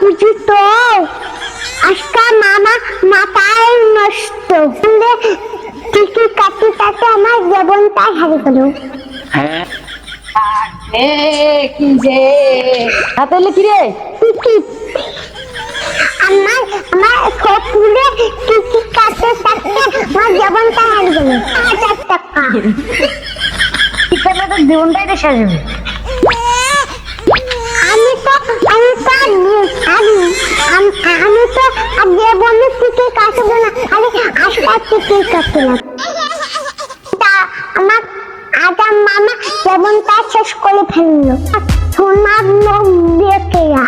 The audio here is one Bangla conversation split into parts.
বুঝি তো আজকে মামা মাথায় নষ্ট টিকিট কাটতে কাটতে আমার জীবনটাই হারিয়ে গেল। কি যে হাতে কি রে টিকিট আমার স্কুলে টিকিট কাটতে কাটতে আমার জীবনটা হারিয়ে গেল। 1000 টাকা টিকিট তো জীবনটাই তো শেষ হবে। আমি তো জীবনের টিকিট কাটবো না, আরে আজকাল টিকিট কাটলাম। আমার আদা মামা জীবনটা শেষ করে ফেললো। সোনার লোক দেখেয়া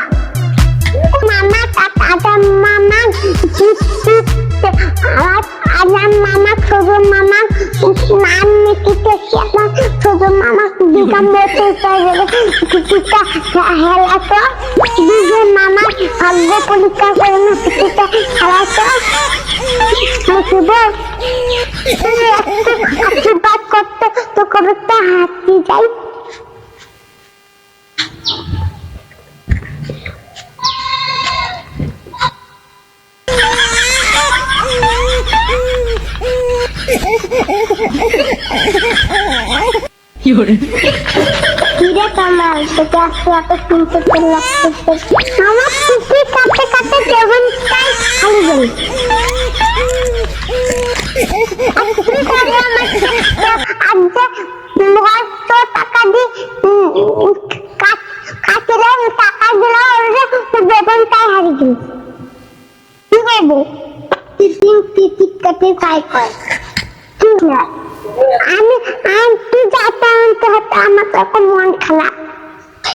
মামা আদা মামা আদা মামা ছোট মামা নাম লিখিতে ছোট মামা দিঘা মতো টিকিটটা হেলাতো দুজন মামা ভাগ্য পরীক্ষা করে না টিকিটটা হেলাতো আশীর্বাদ করতে তো কবিতা হাঁটি যাই। কিরে কামাল তোকে আজকে এত শুনতে লাগতেছে? আমার টিকিট কাটতে কাটতে জীবনটাই হারিয়ে গেল। টাকা দিয়ে কাটলে টাকা গুলো জীবনটাই হারিয়ে গেল। কি করবো? টিকিট কাটে তাই কর। আমি তুই যাতে আনতে হতো আমার তো এখন মন খারাপ।